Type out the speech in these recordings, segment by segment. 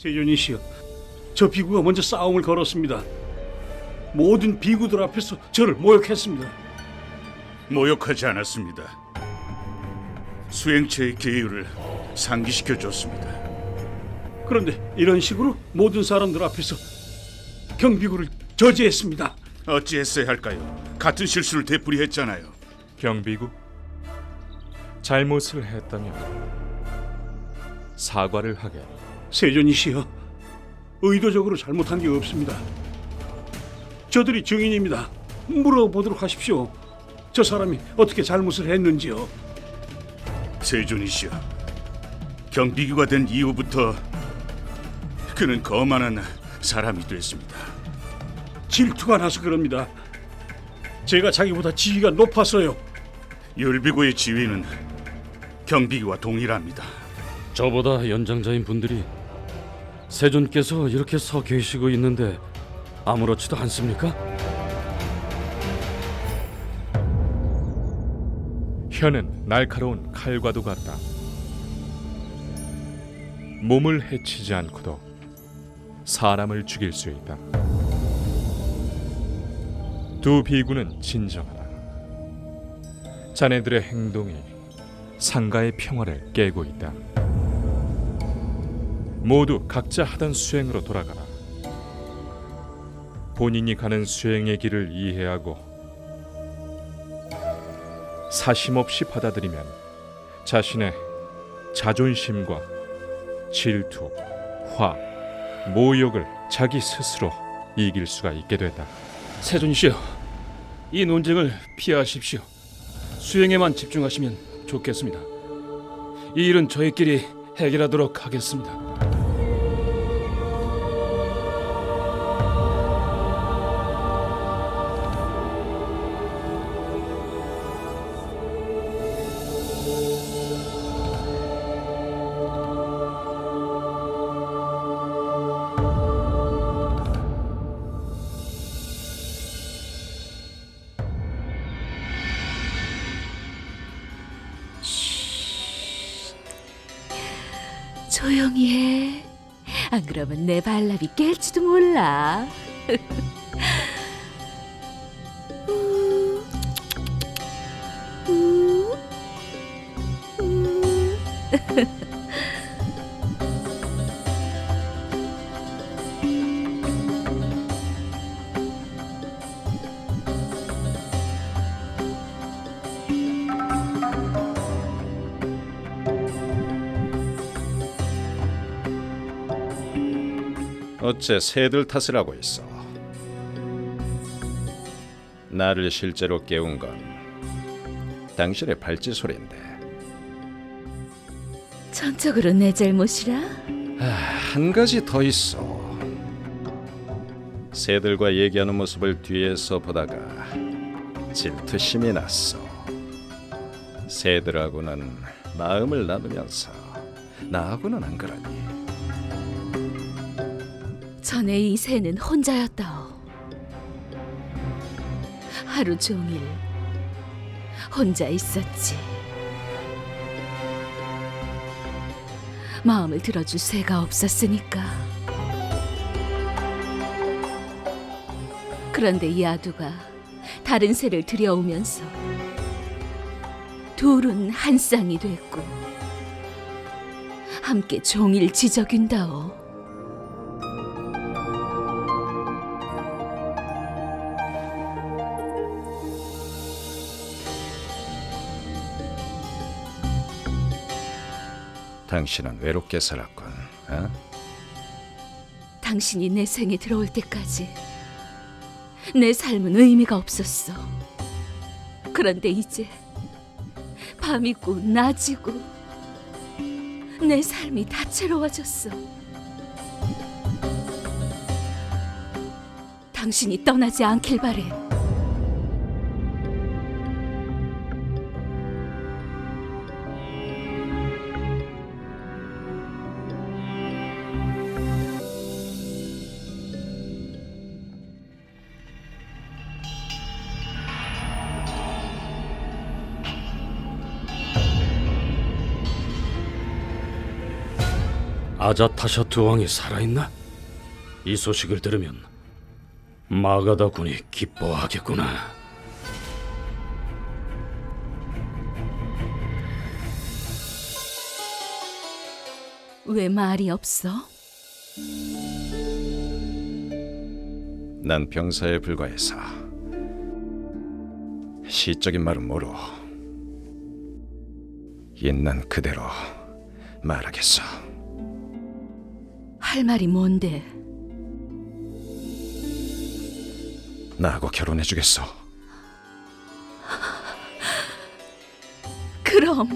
세존이시여, 저 비구가 먼저 싸움을 걸었습니다. 모든 비구들 앞에서 저를 모욕했습니다. 모욕하지 않았습니다. 수행체의 계율을 상기시켜 줬습니다. 그런데 이런 식으로 모든 사람들 앞에서 경비구를 저지했습니다. 어찌했어야 할까요? 같은 실수를 되풀이했잖아요. 경비구, 잘못을 했다면 사과를 하게. 세존이시여, 의도적으로 잘못한 게 없습니다. 저들이 증인입니다. 물어보도록 하십시오. 저 사람이 어떻게 잘못을 했는지요. 세존이시여, 경비구가 된 이후부터 그는 거만한 사람이 됐습니다. 질투가 나서 그럽니다. 제가 자기보다 지위가 높아서요. 율비구의 지위는 경비구와 동일합니다. 저보다 연장자인 분들이 세존께서 이렇게 서 계시고 있는데 아무렇지도 않습니까? 혀는 날카로운 칼과도 같다. 몸을 해치지 않고도 사람을 죽일 수 있다. 두 비구는 진정하다. 자네들의 행동이 상가의 평화를 깨고 있다. 모두 각자 하던 수행으로 돌아가라. 본인이 가는 수행의 길을 이해하고 사심없이 받아들이면 자신의 자존심과 질투, 화, 모욕을 자기 스스로 이길 수가 있게 된다. 세존이시여, 이 논쟁을 피하십시오. 수행에만 집중하시면 좋겠습니다. 이 일은 저희끼리 해결하도록 하겠습니다. 조용히 해. 안 그러면 내 발라비 깰지도 몰라. 어째 새들 탓을 하고 있어? 나를 실제로 깨운 건 당신의 발짓 소리인데. 전적으로 내 잘못이라? 한 가지 더 있어. 새들과 얘기하는 모습을 뒤에서 보다가 질투심이 났어. 새들하고는 마음을 나누면서 나하고는 안 그러니. 전에 이 새는 혼자였다오. 하루 종일 혼자 있었지. 마음을 들어줄 새가 없었으니까. 그런데 이 아두가 다른 새를 들여오면서 둘은 한 쌍이 됐고 함께 종일 지저균다오. 당신은 외롭게 살았군. 어? 당신이 내 생에 들어올 때까지 내 삶은 의미가 없었어. 그런데 이제 밤이고 낮이고 내 삶이 다채로워졌어. 당신이 떠나지 않길 바래. 아자타샤트 왕이 살아있나? 이 소식을 들으면 마가다 군이 기뻐하겠구나. 왜 말이 없어? 난 병사에 불과해서 시적인 말은 모르. 있는 그대로 말하겠어. 할 말이 뭔데? 나하고 결혼해주겠어. 그럼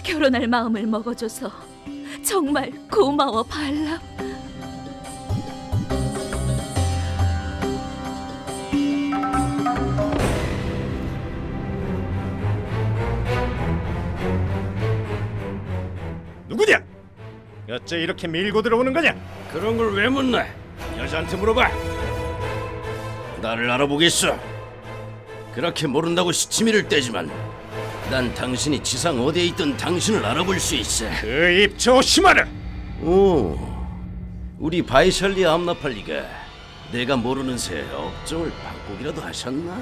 결혼할 마음을 먹어줘서 정말 고마워, 발람. 누구냐? 어째 이렇게 밀고 들어오는 거냐? 그런 걸 왜 묻나? 여자한테 물어봐. 나를 알아보겠어. 그렇게 모른다고 시치미를 떼지만 난 당신이 지상 어디에 있든 당신을 알아볼 수 있어. 그 입 조심하라. 오, 우리 바이샬리 암나팔리가 내가 모르는 새 업종을 바꾸기라도 하셨나?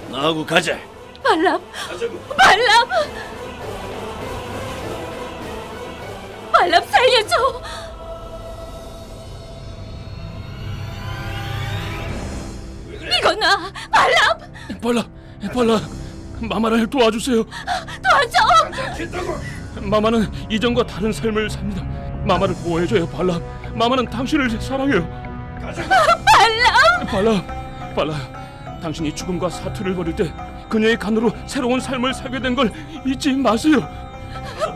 나하고 가자. 발람! 발람! 발람 살려줘! 이거 나! 발람! 발라, 마마를 도와주세요. 도와줘! 마마는 이전과 다른 삶을 삽니다. 마마를 보호해줘요, 발라. 마마는 당신을 사랑해요. 발라. 당신이 죽음과 사투를 벌일 때 그녀의 간으로 새로운 삶을 살게 된 걸 잊지 마세요.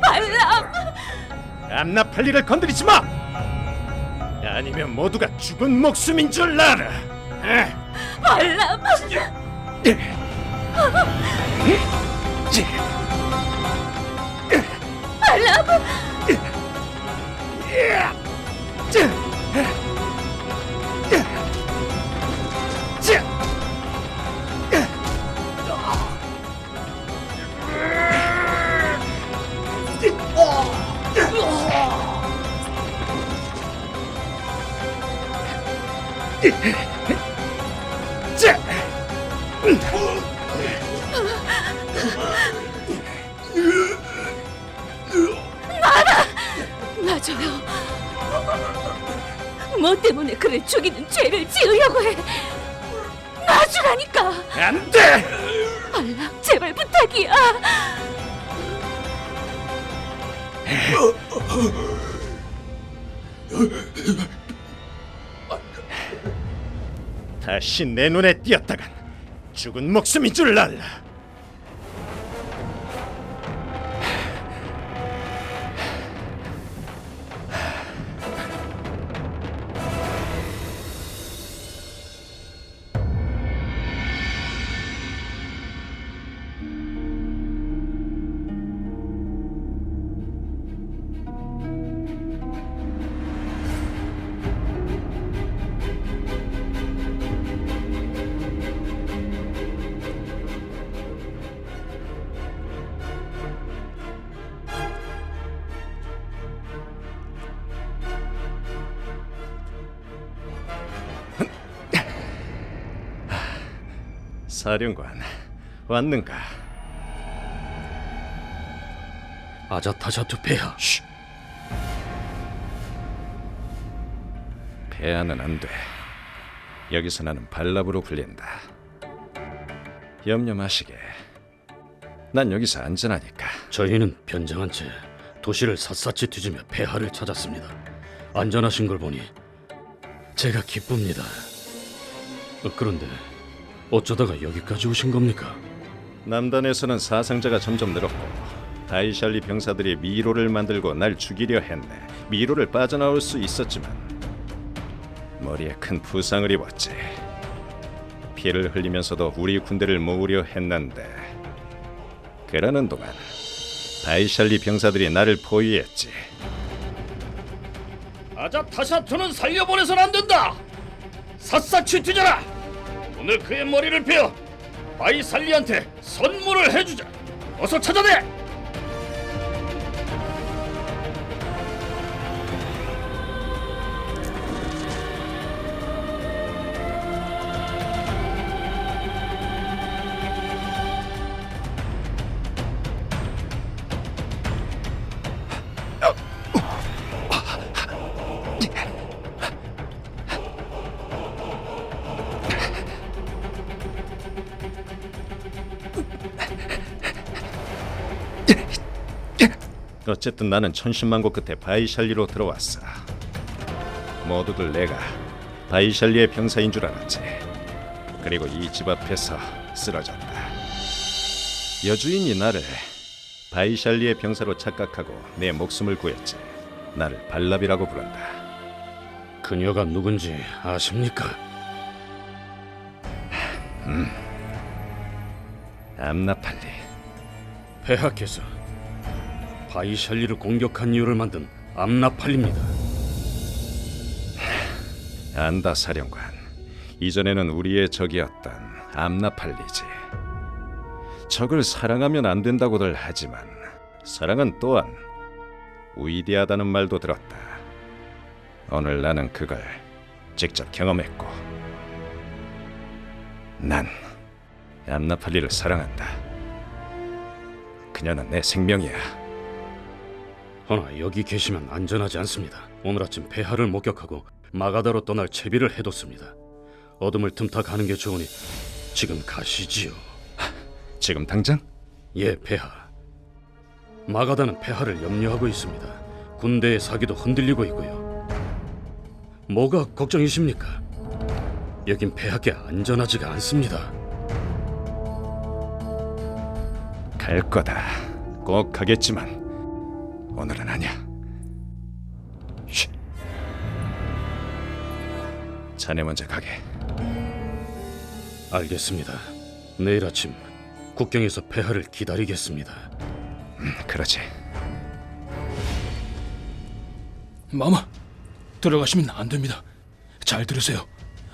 발람! 암나팔리를 건드리지 마. 아니면 모두가 죽은 목숨인 줄 알아. 발람! 발람! 놔줘요. 뭐 때문에 그를 죽이는 죄를 지으려고 해. 놔주라니까. 안 돼. 발람, 제발 부탁이야. 다시 내 눈에 띄었다간 죽은 목숨인 줄 알라. 사령관, 왔는가? 아자타샤트 폐하. 폐하는 안 돼. 여기서 나는 발랍으로 불린다. 염려 마시게. 난 여기서 안전하니까. 저희는 변장한 채 도시를 샅샅이 뒤지며 폐하를 찾았습니다. 안전하신 걸 보니 제가 기쁩니다. 그런데 어쩌다가 여기까지 오신 겁니까? 남단에서는 사상자가 점점 늘었고 다이샬리 병사들이 미로를 만들고 날 죽이려 했네. 미로를 빠져나올 수 있었지만 머리에 큰 부상을 입었지. 피를 흘리면서도 우리 군대를 모으려 했는데 그러는 동안 다이샬리 병사들이 나를 포위했지. 아자타샤트는 살려보내선 안 된다. 샅샅이 뒤져라. 오늘 그의 머리를 베어 바이살리한테 선물을 해주자. 어서 찾아내. 어쨌든 나는 천신만고 끝에 바이샬리로 들어왔어. 모두들 내가 바이샬리의 병사인 줄 알았지. 그리고 이 집 앞에서 쓰러졌다. 여주인이 나를 바이샬리의 병사로 착각하고 내 목숨을 구했지. 나를 발랍이라고 부른다. 그녀가 누군지 아십니까? 암나팔리. 폐하께서 바이샬리를 공격한 이유를 만든 암나팔입니다. 안다 사령관. 이전에는 우리의 적이었던 암나팔리지. 적을 사랑하면 안 된다고들 하지만 사랑은 또한 위대하다는 말도 들었다. 오늘 나는 그걸 직접 경험했고 난 암나팔리를 사랑한다. 그녀는 내 생명이야. 허나 여기 계시면 안전하지 않습니다. 오늘 아침 폐하를 목격하고 마가다로 떠날 채비를 해뒀습니다. 어둠을 틈타 가는 게 좋으니 지금 가시지요. 지금 당장? 예, 폐하. 마가다는 폐하를 염려하고 있습니다. 군대의 사기도 흔들리고 있고요. 뭐가 걱정이십니까? 여긴 폐하께 안전하지가 않습니다. 갈 거다. 꼭 가겠지만 오늘은 아니야. 쉿. 자네 먼저 가게. 알겠습니다. 내일 아침 국경에서 폐하를 기다리겠습니다. 그러지. 마마, 들어가시면 안 됩니다. 잘 들으세요.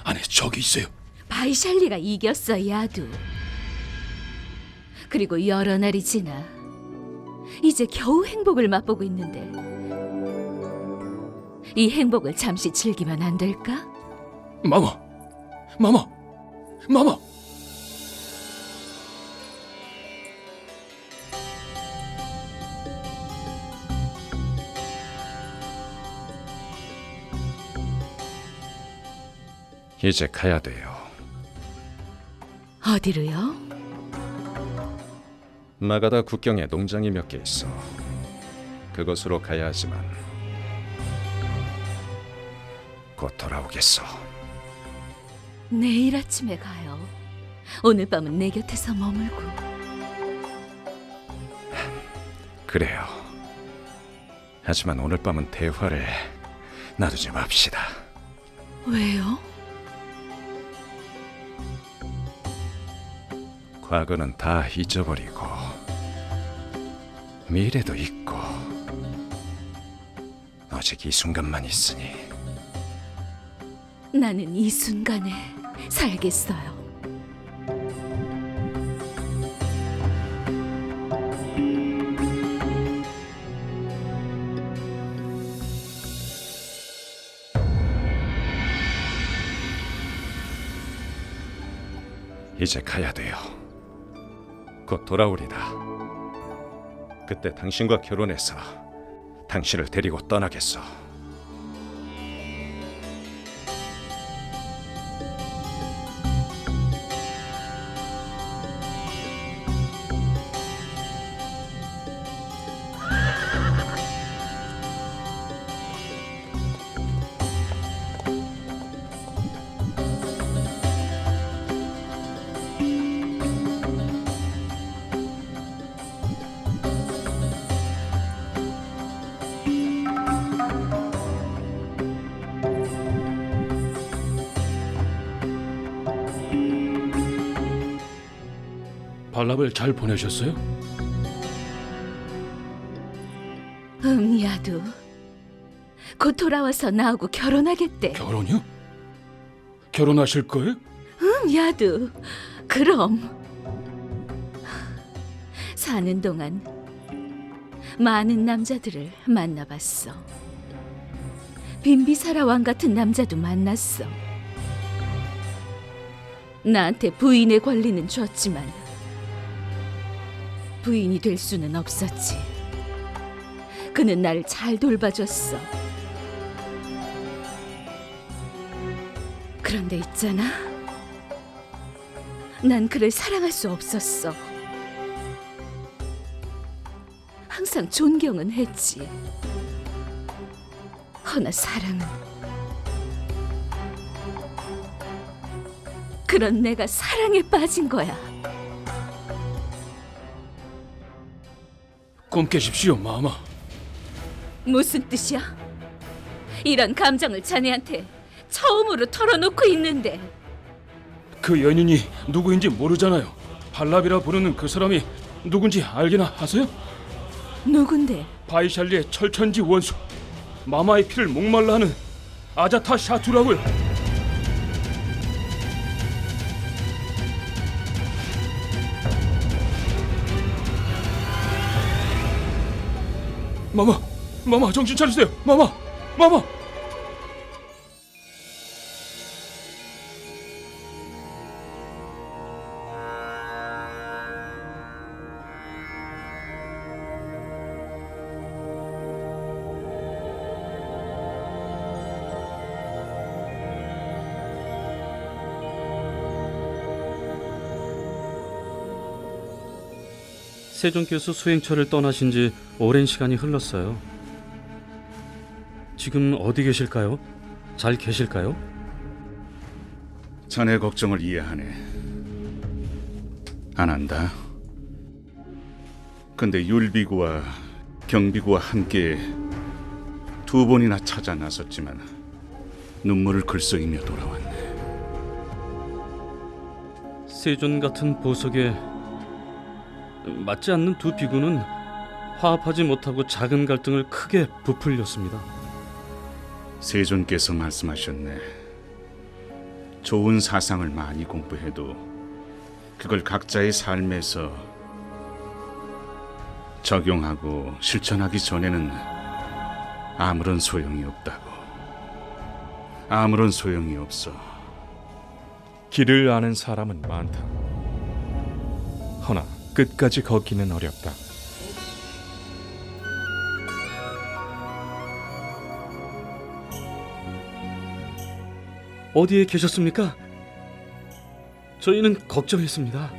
안에 적이 있어요. 바이샬리가 이겼어, 야두. 그리고 여러 날이 지나 이제 겨우 행복을 맛보고 있는데 이 행복을 잠시 즐기면 안 될까? 마마, 마마, 마마. 이제 가야 돼요. 어디로요? 마가다 국경에 농장이 몇 개 있어. 그곳으로 가야 하지만 곧 돌아오겠어. 내일 아침에 가요. 오늘 밤은 내 곁에서 머물고. 그래요. 하지만 오늘 밤은 대화를 놔두지 맙시다. 왜요? 과거는 다 잊어버리고 미래도 있고 오직 이 순간만 있으니 나는 이 순간에 살겠어요. 이제 가야 돼요. 곧 돌아오리다. 그때 당신과 결혼해서 당신을 데리고 떠나겠어. 발랍을 잘 보내셨어요? 야두. 곧 돌아와서 나하고 결혼하겠대. 결혼이요? 결혼하실 거예요? 야두. 그럼. 사는 동안 많은 남자들을 만나봤어. 빈비사라 왕 같은 남자도 만났어. 나한테 부인의 권리는 줬지만 부인이 될 수는 없었지. 그는 나를 잘 돌봐줬어. 그런데 있잖아, 난 그를 사랑할 수 없었어. 항상 존경은 했지. 허나 사랑은, 그런 내가 사랑에 빠진 거야. 꿈 깨십시오, 마마. 무슨 뜻이야? 이런 감정을 자네한테 처음으로 털어놓고 있는데. 그 연인이 누구인지 모르잖아요. 발랍이라 부르는 그 사람이 누군지 알기나 하세요? 누군데? 바이샬리의 철천지 원수, 마마의 피를 목말라 하는 아자타 샤투라고요. 마마 정신 차리세요. 마마. 세존께서 수행처를 떠나신 지 오랜 시간이 흘렀어요. 지금 어디 계실까요? 잘 계실까요? 자네 걱정을 이해하네. 안 한다. 근데 율비구와 경비구와 함께 2번이나 찾아 나섰지만 눈물을 글썽이며 돌아왔네. 세존 같은 보석에 맞지 않는 두 비구는 화합하지 못하고 작은 갈등을 크게 부풀렸습니다. 세존께서 말씀하셨네. 좋은 사상을 많이 공부해도 그걸 각자의 삶에서 적용하고 실천하기 전에는 아무런 소용이 없다고. 아무런 소용이 없어. 길을 아는 사람은 많다. 허나 끝까지 걷기는 어렵다. 어디에 계셨습니까? 저희는 걱정했습니다.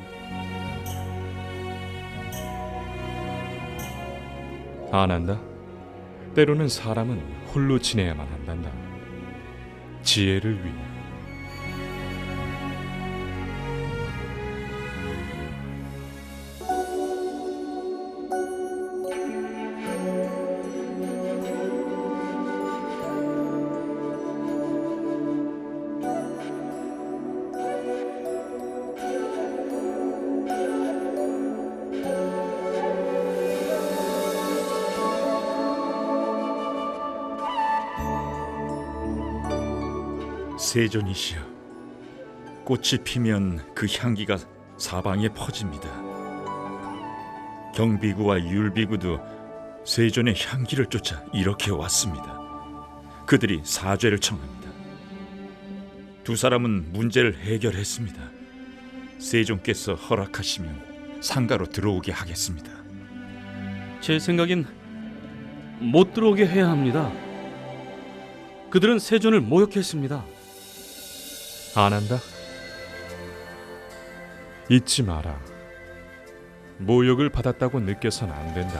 안 한다. 때로는 사람은 홀로 지내야만 한단다. 지혜를 위해. 세존이시여, 꽃이 피면 그 향기가 사방에 퍼집니다. 경비구와 율비구도 세존의 향기를 쫓아 이렇게 왔습니다. 그들이 사죄를 청합니다. 두 사람은 문제를 해결했습니다. 세존께서 허락하시면 상가로 들어오게 하겠습니다. 제 생각엔 못 들어오게 해야 합니다. 그들은 세존을 모욕했습니다. 안 한다. 잊지 마라. 모욕을 받았다고 느껴선 안 된다.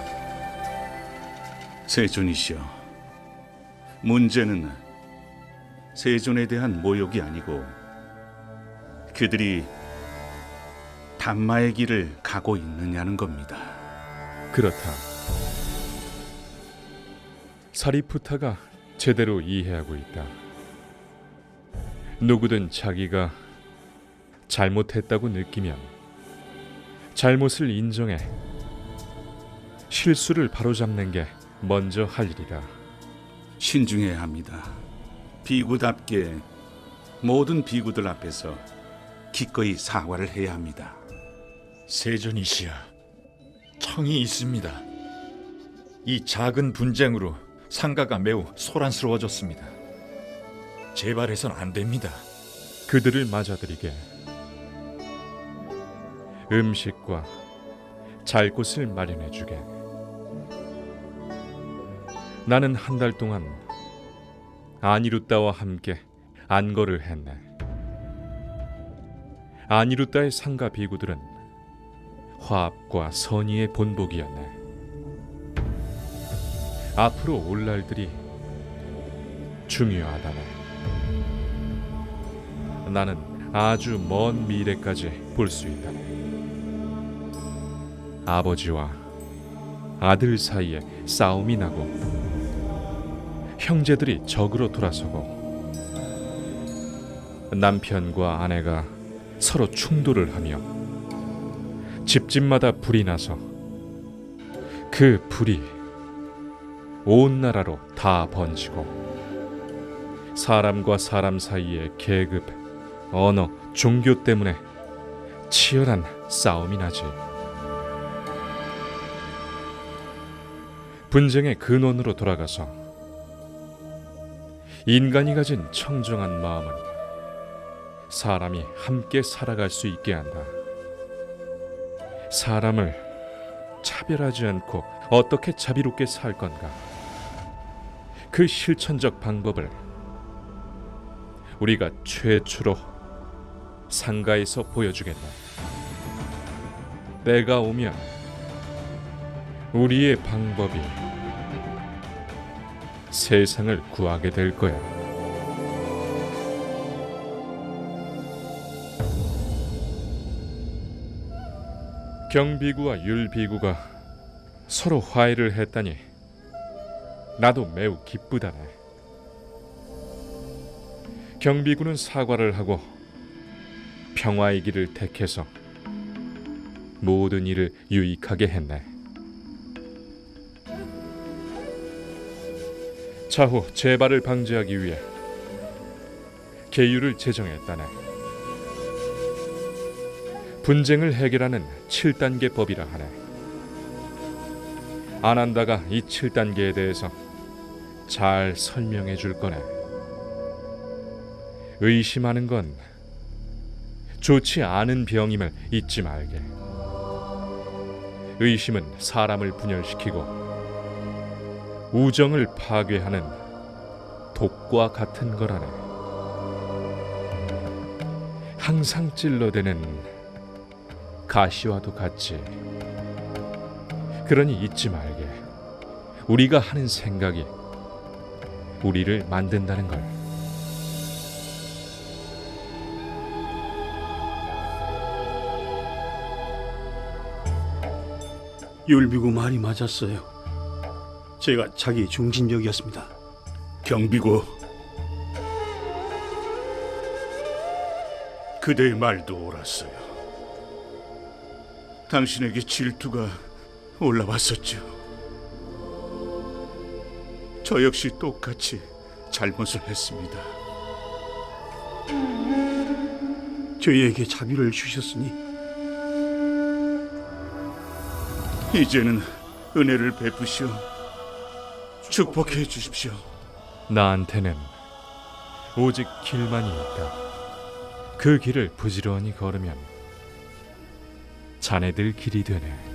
세존이시여, 문제는 세존에 대한 모욕이 아니고 그들이 단마의 길을 가고 있느냐는 겁니다. 그렇다. 사리푸타가 제대로 이해하고 있다. 누구든 자기가 잘못했다고 느끼면 잘못을 인정해 실수를 바로잡는 게 먼저 할 일이다. 신중해야 합니다. 비구답게 모든 비구들 앞에서 기꺼이 사과를 해야 합니다. 세존이시여, 청이 있습니다. 이 작은 분쟁으로 상가가 매우 소란스러워졌습니다. 재발해선 안 됩니다. 그들을 맞아들이게 음식과 잘 곳을 마련해 주게. 나는 한 달 동안 아니루따와 함께 안거를 했네. 아니루따의 상가 비구들은 화합과 선의의 본보기였네. 앞으로 올 날들이 중요하다네. 나는 아주 먼 미래까지 볼 수 있다네. 아버지와 아들 사이에 싸움이 나고 형제들이 적으로 돌아서고 남편과 아내가 서로 충돌을 하며 집집마다 불이 나서 그 불이 온 나라로 다 번지고 사람과 사람 사이의 계급, 언어, 종교 때문에 치열한 싸움이 나지. 분쟁의 근원으로 돌아가서 인간이 가진 청정한 마음은 사람이 함께 살아갈 수 있게 한다. 사람을 차별하지 않고 어떻게 자비롭게 살 건가? 그 실천적 방법을 우리가 최초로 상가에서 보여주겠다. 때가 오면 우리의 방법이 세상을 구하게 될 거야. 경비구와 율비구가 서로 화해를 했다니 나도 매우 기쁘다네. 경비구는 사과를 하고 평화의 길을 택해서 모든 일을 유익하게 했네. 차후 재발을 방지하기 위해 계율을 제정했다네. 분쟁을 해결하는 7단계 법이라 하네. 아난다가 이 7단계에 대해서 잘 설명해 줄 거네. 의심하는 건 좋지 않은 병임을 잊지 말게. 의심은 사람을 분열시키고 우정을 파괴하는 독과 같은 거라네. 항상 찔러대는 가시와도 같지. 그러니 잊지 말게. 우리가 하는 생각이 우리를 만든다는 걸. 율비구 말이 맞았어요. 제가 자기 중진적이었습니다. 경비고, 그대의 말도 옳았어요. 당신에게 질투가 올라왔었죠. 저 역시 똑같이 잘못을 했습니다. 저희에게 자비를 주셨으니 이제는 은혜를 베푸시어 축복해 주십시오. 나한테는 오직 길만이 있다. 그 길을 부지런히 걸으면 자네들 길이 되네.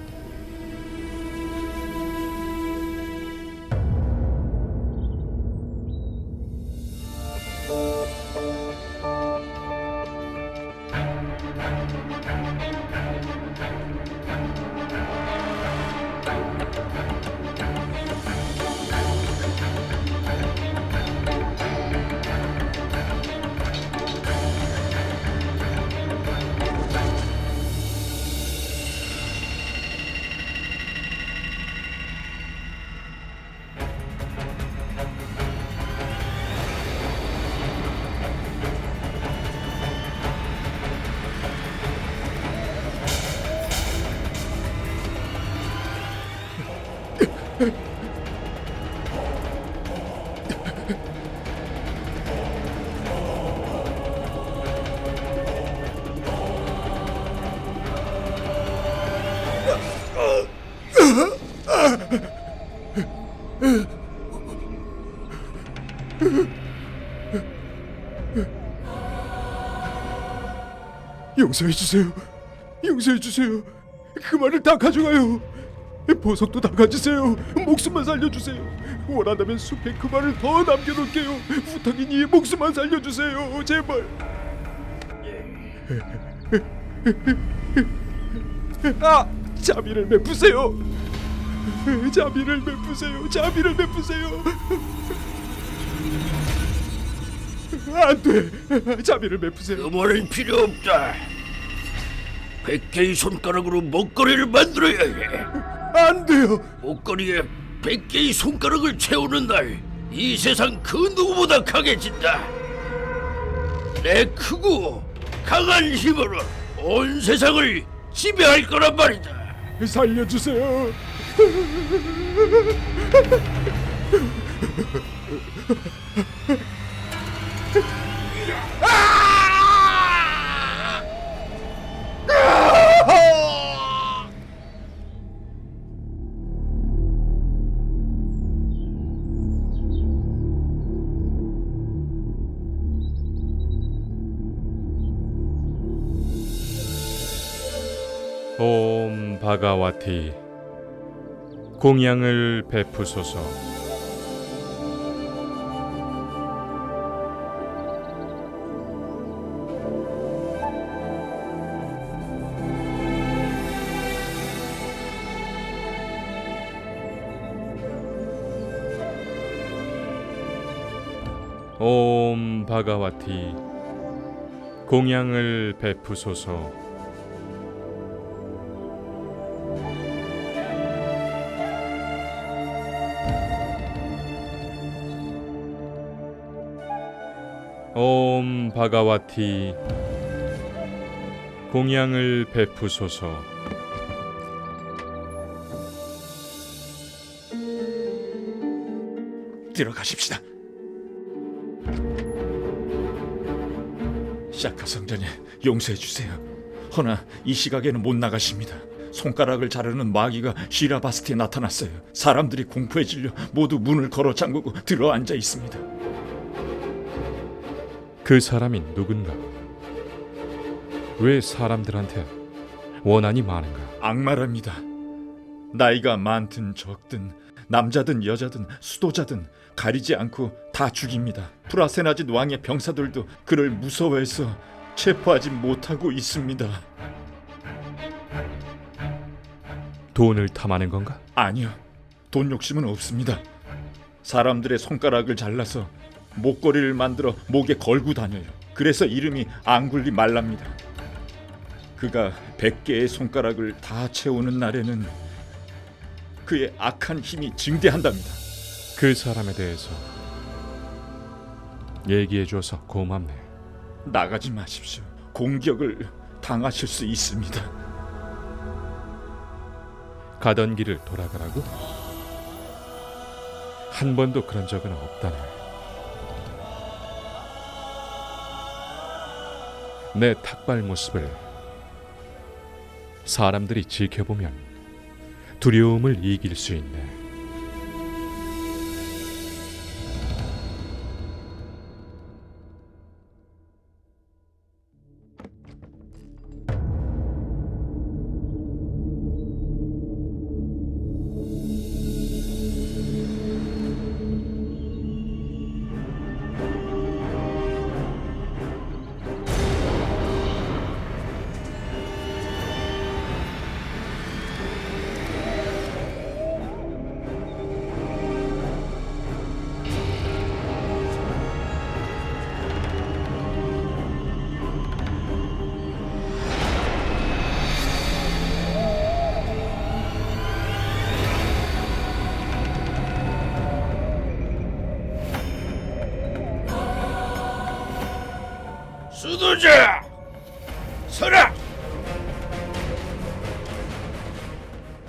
용서해 주세요. 용서해 주세요. 그 말을 다 가져가요. 보석도 다 가지세요. 목숨만 살려주세요. 원한다면 숲에 그 말을 더 남겨놓을게요. 부탁이니 목숨만 살려주세요. 제발. 아! 자비를 베푸세요. 자비를 베푸세요. 자비를 베푸세요. 안 돼. 자비를 베푸세요. 그 말은 필요 없다. 100개의 손가락으로 목걸이를 만들어야 해. 안 돼요. 목걸이에 100개의 손가락을 채우는 날, 이 세상 그 누구보다 강해진다. 내 크고 강한 힘으로 온 세상을 지배할 거란 말이다. 살려주세요. 옴 바가와티 공양을 베푸소서. 옴 바가와티 공양을 베푸소서. 옴 바가와티 공양을 베푸소서. 들어가십시다. 샤카 성전에 용서해 주세요. 허나 이 시각에는 못 나가십니다. 손가락을 자르는 마귀가 시라바스트에 나타났어요. 사람들이 공포에 질려 모두 문을 걸어 잠그고 들어앉아 있습니다. 그 사람이 누군가? 왜 사람들한테 원한이 많은가? 악마랍니다. 나이가 많든 적든 남자든 여자든 수도자든 가리지 않고 다 죽입니다. 프라세나짓 왕의 병사들도 그를 무서워해서 체포하지 못하고 있습니다. 돈을 탐하는 건가? 아니요, 돈 욕심은 없습니다. 사람들의 손가락을 잘라서 목걸이를 만들어 목에 걸고 다녀요. 그래서 이름이 앙굴리 말랍니다. 그가 100개의 손가락을 다 채우는 날에는 그의 악한 힘이 증대한답니다. 그 사람에 대해서 얘기해줘서 고맙네. 나가지 마십시오. 공격을 당하실 수 있습니다. 가던 길을 돌아가라고? 한 번도 그런 적은 없다네. 내 탁발 모습을 사람들이 지켜보면 두려움을 이길 수 있네. 수도자! 서라!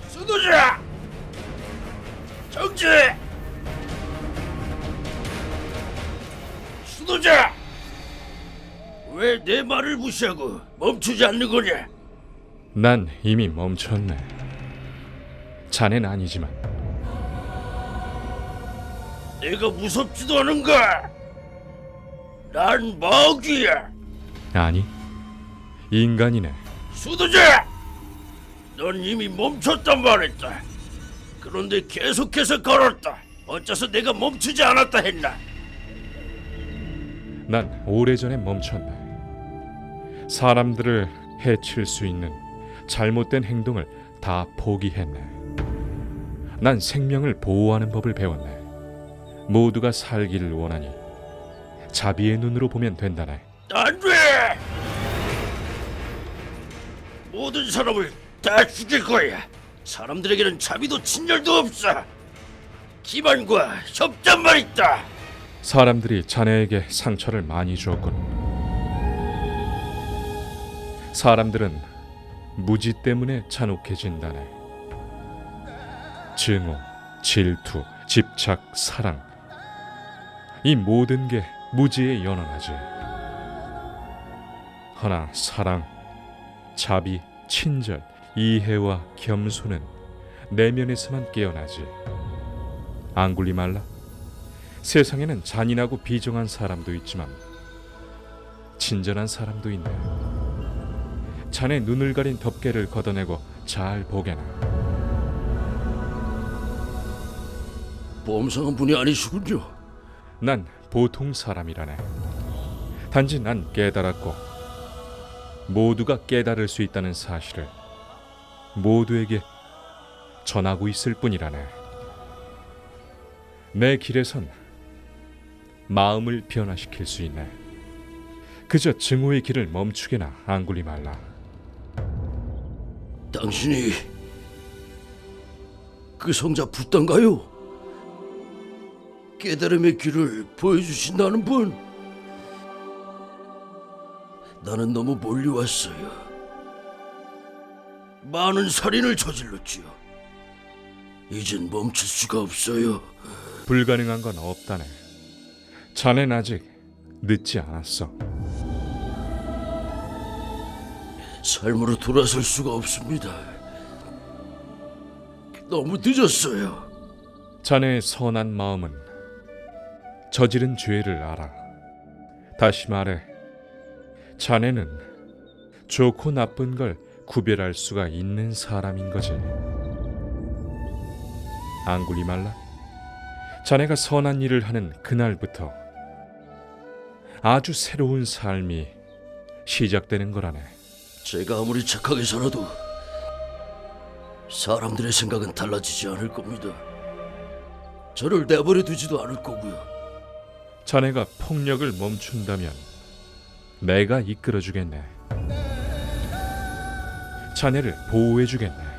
수도자! 정지! 수도자! 왜 내 말을 무시하고 멈추지 않는 거냐? 난 이미 멈췄네. 자넨 아니지만. 내가 무섭지도 않은가? 난 마귀야. 아니, 인간이네. 수두자! 넌 이미 멈췄단 말했다. 그런데 계속해서 걸었다. 어째서 내가 멈추지 않았다 했나? 난 오래전에 멈췄네. 사람들을 해칠 수 있는 잘못된 행동을 다 포기했네. 난 생명을 보호하는 법을 배웠네. 모두가 살기를 원하니 자비의 눈으로 보면 된다네. 안 돼! 모든 사람을 다 죽일 거야. 사람들에게는 자비도 친절도 없어. 기만과 협잡만 있다. 사람들이 자네에게 상처를 많이 주었군. 사람들은 무지 때문에 잔혹해진다네. 증오, 질투, 집착, 사랑, 이 모든 게 무지에 연연하지. 허나 사랑, 자비, 친절, 이해와 겸손은 내면에서만 깨어나지. 앙굴리말라, 세상에는 잔인하고 비정한 사람도 있지만 친절한 사람도 있네. 자네 눈을 가린 덮개를 걷어내고 잘 보게나. 범상한 분이 아니시군요. 난 보통 사람이라네. 단지 난 깨달았고 모두가 깨달을 수 있다는 사실을 모두에게 전하고 있을 뿐이라네. 내 길에선 마음을 변화시킬 수 있네. 그저 증오의 길을 멈추게나 앙굴리말라. 당신이 그 성자 붓단가요? 깨달음의 길을 보여주신다는 분. 나는 너무 멀리 왔어요. 많은 살인을 저질렀지요. 이젠 멈출 수가 없어요. 불가능한 건 없다네. 자넨 아직 늦지 않았어. 삶으로 돌아설 수가 없습니다. 너무 늦었어요. 자네의 선한 마음은 저지른 죄를 알아. 다시 말해, 자네는 좋고 나쁜 걸 구별할 수가 있는 사람인 거지. 앙굴리말라, 자네가 선한 일을 하는 그날부터 아주 새로운 삶이 시작되는 거라네. 제가 아무리 착하게 살아도 사람들의 생각은 달라지지 않을 겁니다. 저를 내버려 두지도 않을 거고요. 자네가 폭력을 멈춘다면 내가 이끌어주겠네. 자네를 보호해주겠네.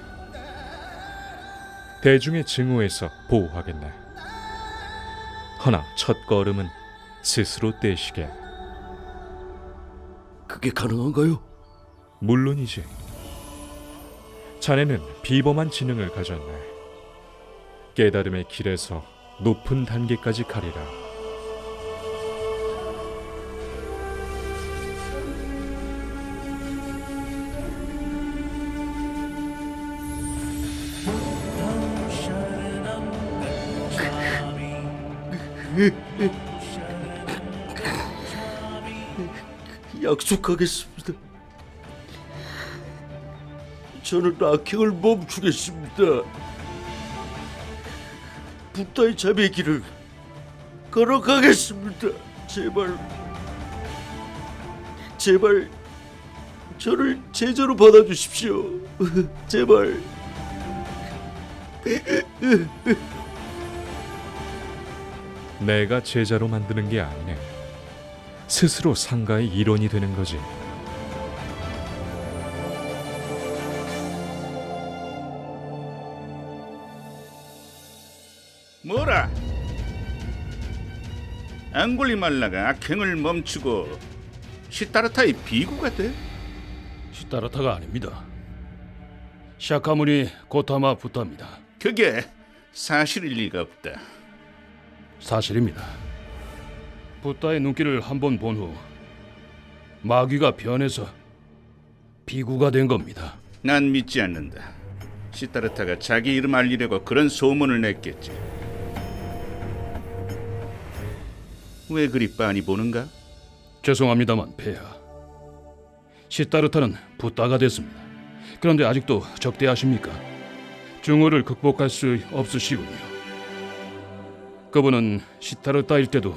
대중의 증오에서 보호하겠네. 허나 첫 걸음은 스스로 떼시게. 그게 가능한가요? 물론이지. 자네는 비범한 지능을 가졌네. 깨달음의 길에서 높은 단계까지 가리라. 약속하겠습니다. 저는 악행을 멈추겠습니다. 붓다의 자비의 길을 걸어가겠습니다. 제발 저를 제자로 받아주십시오. 제발. 내가 제자로 만드는 게 아니네. 스스로 상가의 일원이 되는 거지. 뭐라? 앙굴리말라가 악행을 멈추고 시타르타의 비구가 돼? 시타르타가 아닙니다. 샤카무니 고타마 붓다입니다. 그게 사실일 리가 없다. 사실입니다. 붓다의 눈길을 한 번 본 후 마귀가 변해서 비구가 된 겁니다. 난 믿지 않는다. 시타르타가 자기 이름 알리려고 그런 소문을 냈겠지. 왜 그리 빤히 보는가? 죄송합니다만 폐하, 시타르타는 붓다가 됐습니다. 그런데 아직도 적대하십니까? 중후를 극복할 수 없으시군요. 그분은 시타르타일 때도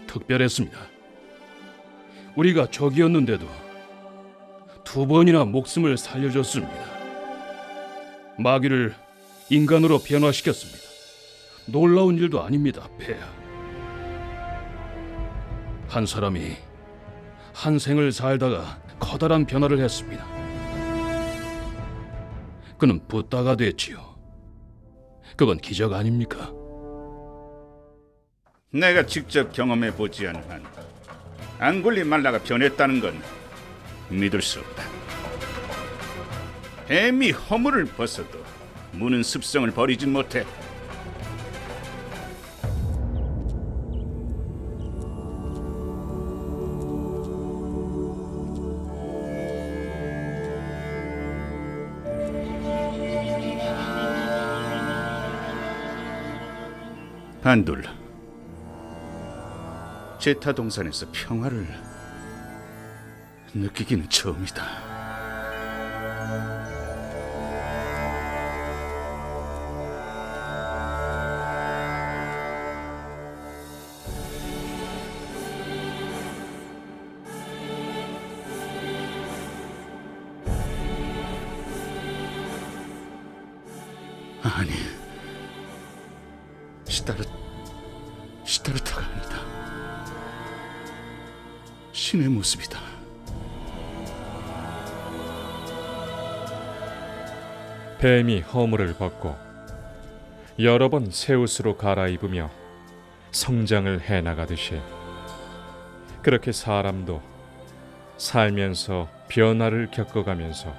특별했습니다. 우리가 적이었는데도 2번이나 목숨을 살려줬습니다. 마귀를 인간으로 변화시켰습니다. 놀라운 일도 아닙니다, 폐하. 한 사람이 한 생을 살다가 커다란 변화를 했습니다. 그는 붓다가 됐지요. 그건 기적 아닙니까? 내가 직접 경험해 보지 않은 한 앙굴리 말라가 변했다는 건 믿을 수 없다. 뱀이 허물을 벗어도 무는 습성을 버리진 못해. 반둘, 제타 동산에서 평화를 느끼기는 처음이다. 아니, 시타르타가 아니다. 신의 모습이다. 뱀이 허물을 벗고 여러 번 새 옷으로 갈아입으며 성장을 해나가듯이 그렇게 사람도 살면서 변화를 겪어가면서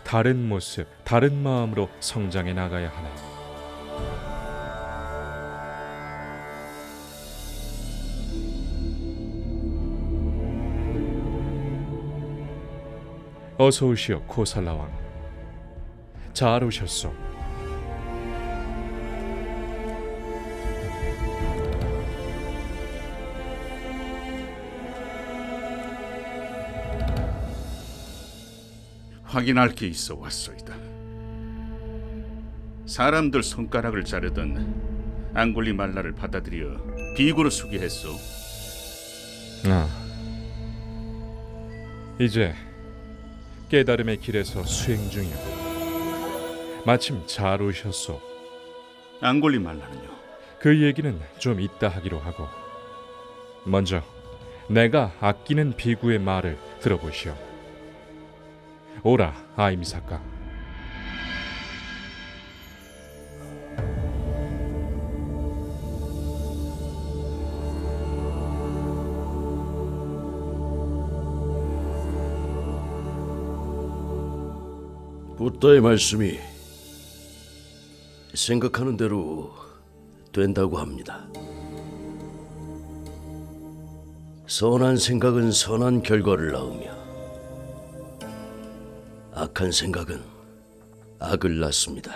다른 모습, 다른 마음으로 성장해 나가야 하네. 어서 오시오, 코살라왕. 잘 오셨소. 확인할 게 있어 왔소이다. 사람들 손가락을 자르던 앙굴리 말라를 받아들여 비구로 수기했소. 이제 깨달음의 길에서 수행 중이오. 마침 잘 오셨소. 앙굴리 말라는요? 그 얘기는 좀 이따 하기로 하고 먼저 내가 아끼는 비구의 말을 들어보시오. 오라, 아임사카. 붓다의 말씀이 생각하는 대로 된다고 합니다. 선한 생각은 선한 결과를 낳으며 악한 생각은 악을 낳습니다.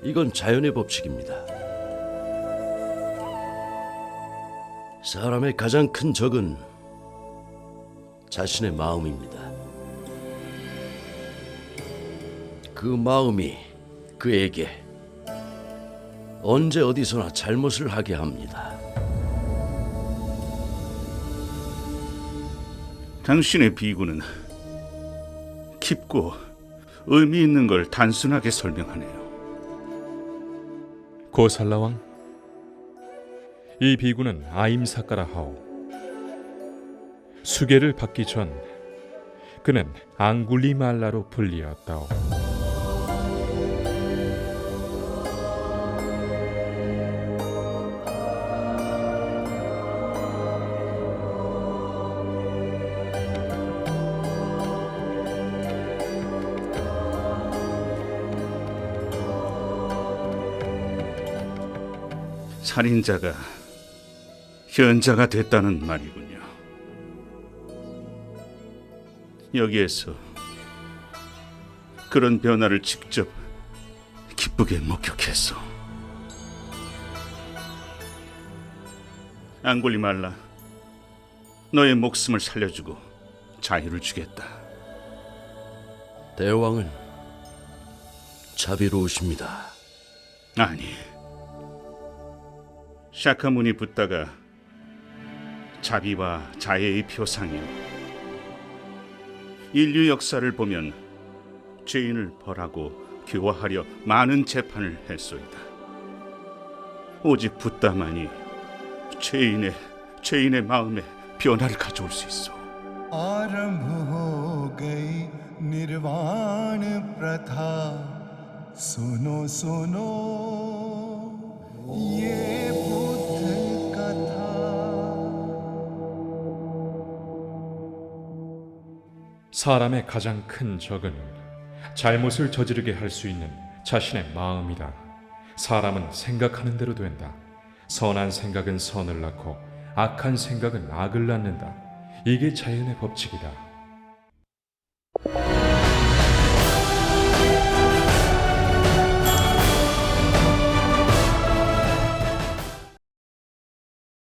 이건 자연의 법칙입니다. 사람의 가장 큰 적은 자신의 마음입니다. 그 마음이 그에게 언제 어디서나 잘못을 하게 합니다. 당신의 비구는 깊고 의미 있는 걸 단순하게 설명하네요. 고살라왕, 이 비구는 아임사카라 하오. 수계를 받기 전 그는 앙굴리 말라로 불리었다오. 살인자가 현자가 됐다는 말이군요. 여기에서 그런 변화를 직접 기쁘게 목격했어. 앙굴리 말라, 너의 목숨을 살려주고 자유를 주겠다. 대왕은 자비로우십니다. 아니, 샤카문이 붓다가 자비와 자애의 표상이요. 인류 역사를 보면 죄인을 벌하고 교화하려 많은 재판을 했소이다. 오직 붓다만이 죄인의 마음에 변화를 가져올 수 있어. आरंभ हो गई निर्वाण प्रथा सुनो सुनो ये बुद्ध कथा 사람의 가장 큰 적은 잘못을 저지르게 할 수 있는 자신의 마음이다. 사람은 생각하는 대로 된다. 선한 생각은 선을 낳고 악한 생각은 악을 낳는다. 이게 자연의 법칙이다.